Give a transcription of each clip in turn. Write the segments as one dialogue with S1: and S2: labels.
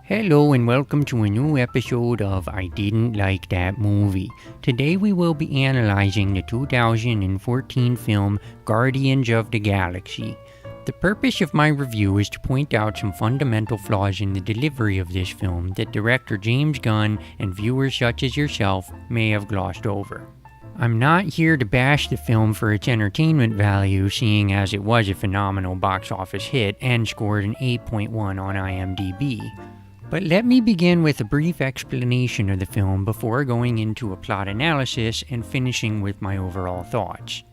S1: Hello and welcome to a new episode of I Didn't Like That Movie. Today we will be analyzing the 2014 film Guardians of the Galaxy. The purpose of my review is to point out some fundamental flaws in the delivery of this film that director James Gunn and viewers such as yourself may have glossed over. I'm not here to bash the film for its entertainment value, seeing as it was a phenomenal box office hit and scored an 8.1 on IMDb. But let me begin with a brief explanation of the film before going into a plot analysis and finishing with my overall thoughts.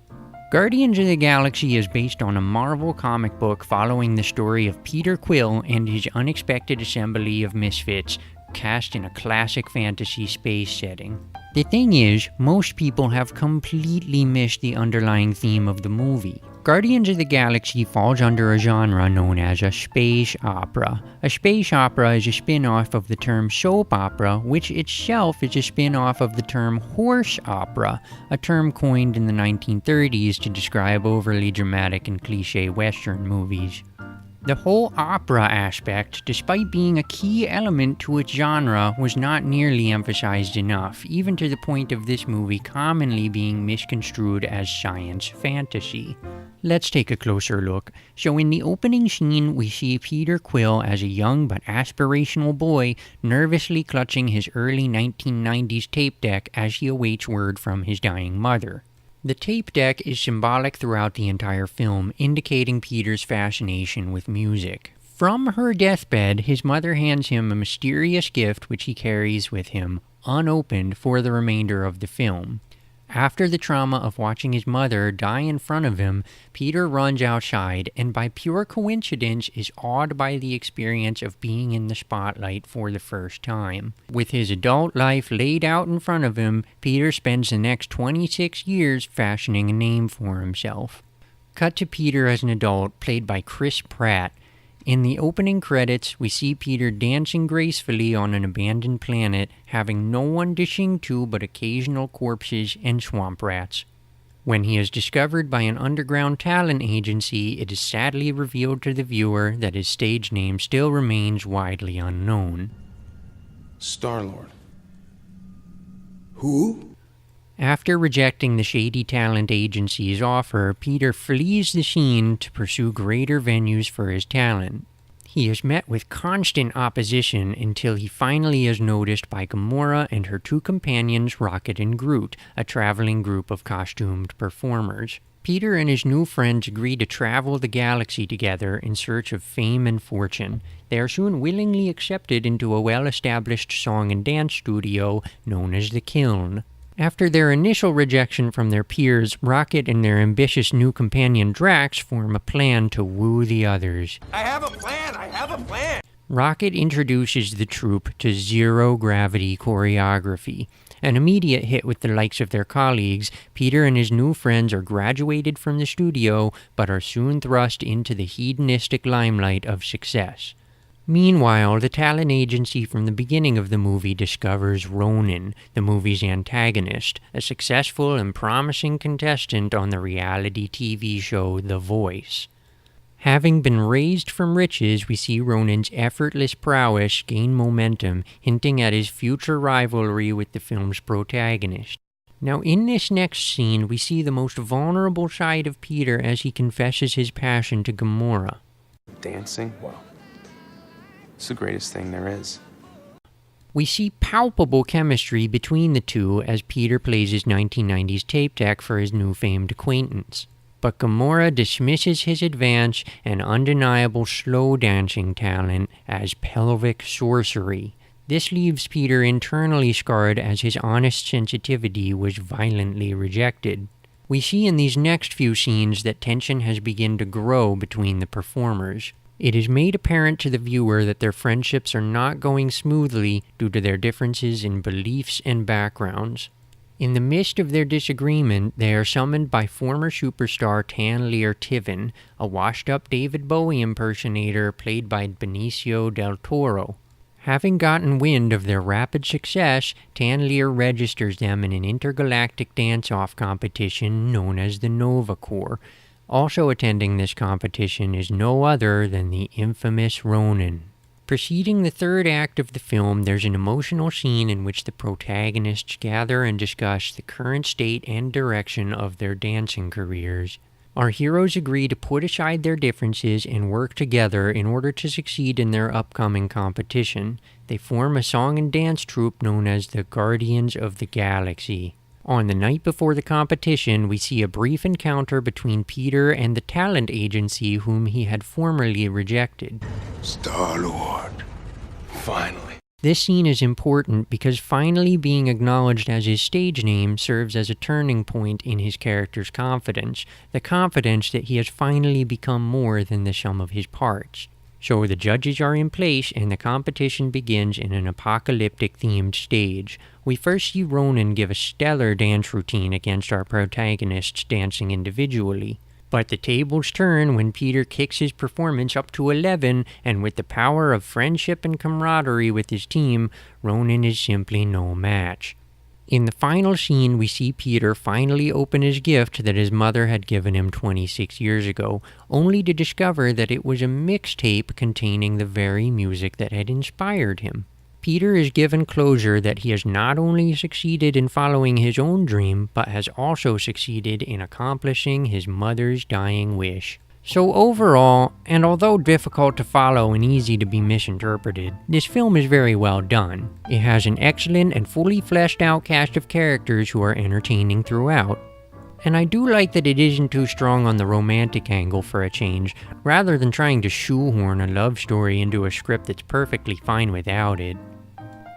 S1: Guardians of the Galaxy is based on a Marvel comic book following the story of Peter Quill and his unexpected assembly of misfits, cast in a classic fantasy space setting. The thing is, most people have completely missed the underlying theme of the movie. Guardians of the Galaxy falls under a genre known as a space opera. A space opera is a spin-off of the term soap opera, which itself is a spin-off of the term horse opera, a term coined in the 1930s to describe overly dramatic and cliché Western movies. The whole opera aspect, despite being a key element to its genre, was not nearly emphasized enough, even to the point of this movie commonly being misconstrued as science fantasy. Let's take a closer look. So in the opening scene, we see Peter Quill as a young but aspirational boy nervously clutching his early 1990s tape deck as he awaits word from his dying mother. The tape deck is symbolic throughout the entire film, indicating Peter's fascination with music. From her deathbed, his mother hands him a mysterious gift which he carries with him, unopened, for the remainder of the film. After the trauma of watching his mother die in front of him, Peter runs outside and by pure coincidence is awed by the experience of being in the spotlight for the first time. With his adult life laid out in front of him, Peter spends the next 26 years fashioning a name for himself. Cut to Peter as an adult, played by Chris Pratt. In the opening credits, we see Peter dancing gracefully on an abandoned planet, having no one to sing to but occasional corpses and swamp rats. When he is discovered by an underground talent agency, it is sadly revealed to the viewer that his stage name still remains widely unknown.
S2: Star-Lord. Who?
S1: After rejecting the shady talent agency's offer, Peter flees the scene to pursue greater venues for his talent. He is met with constant opposition until he finally is noticed by Gamora and her two companions, Rocket and Groot, a traveling group of costumed performers. Peter and his new friends agree to travel the galaxy together in search of fame and fortune. They are soon willingly accepted into a well-established song and dance studio known as the Kiln. After their initial rejection from their peers, Rocket and their ambitious new companion Drax form a plan to woo the others.
S2: I have a plan!
S1: Rocket introduces the troupe to zero-gravity choreography. An immediate hit with the likes of their colleagues, Peter and his new friends are graduated from the studio, but are soon thrust into the hedonistic limelight of success. Meanwhile, the talent agency from the beginning of the movie discovers Ronan, the movie's antagonist, a successful and promising contestant on the reality TV show The Voice. Having been raised from riches, we see Ronan's effortless prowess gain momentum, hinting at his future rivalry with the film's protagonist. Now, in this next scene, we see the most vulnerable side of Peter as he confesses his passion to Gamora.
S2: Dancing? Wow. It's the greatest thing there is.
S1: We see palpable chemistry between the two as Peter plays his 1990s tape deck for his new famed acquaintance. But Gamora dismisses his advanced and undeniable slow dancing talent as pelvic sorcery. This leaves Peter internally scarred as his honest sensitivity was violently rejected. We see in these next few scenes that tension has begun to grow between the performers. It is made apparent to the viewer that their friendships are not going smoothly due to their differences in beliefs and backgrounds. In the midst of their disagreement, they are summoned by former superstar Tanlir Tiven, a washed-up David Bowie impersonator played by Benicio del Toro. Having gotten wind of their rapid success, Tanlir registers them in an intergalactic dance-off competition known as the Nova Corps. Also attending this competition is no other than the infamous Ronan. Preceding the third act of the film, there's an emotional scene in which the protagonists gather and discuss the current state and direction of their dancing careers. Our heroes agree to put aside their differences and work together in order to succeed in their upcoming competition. They form a song and dance troupe known as the Guardians of the Galaxy. On the night before the competition, we see a brief encounter between Peter and the talent agency whom he had formerly rejected.
S2: Star-Lord. Finally.
S1: This scene is important because finally being acknowledged as his stage name serves as a turning point in his character's confidence, the confidence that he has finally become more than the sum of his parts. So the judges are in place and the competition begins in an apocalyptic themed stage. We first see Ronan give a stellar dance routine against our protagonists dancing individually. But the tables turn when Peter kicks his performance up to 11, and with the power of friendship and camaraderie with his team, Ronan is simply no match. In the final scene, we see Peter finally open his gift that his mother had given him 26 years ago, only to discover that it was a mixtape containing the very music that had inspired him. Peter is given closure that he has not only succeeded in following his own dream, but has also succeeded in accomplishing his mother's dying wish. So overall, and although difficult to follow and easy to be misinterpreted, this film is very well done. It has an excellent and fully fleshed out cast of characters who are entertaining throughout. And I do like that it isn't too strong on the romantic angle for a change, rather than trying to shoehorn a love story into a script that's perfectly fine without it.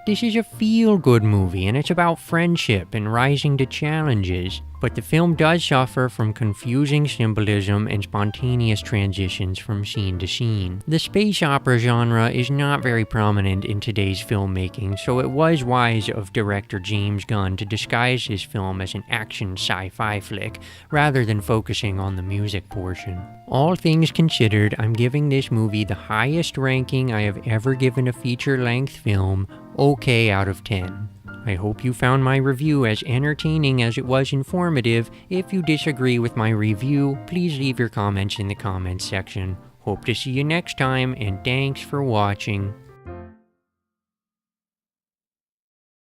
S1: This is a feel-good movie, and it's about friendship and rising to challenges, but the film does suffer from confusing symbolism and spontaneous transitions from scene to scene. The space opera genre is not very prominent in today's filmmaking, so it was wise of director James Gunn to disguise his film as an action sci-fi flick, rather than focusing on the music portion. All things considered, I'm giving this movie the highest ranking I have ever given a feature-length film, okay out of 10. I hope you found my review as entertaining as it was informative. If you disagree with my review, please leave your comments in the comments section. Hope to see you next time, and thanks for watching.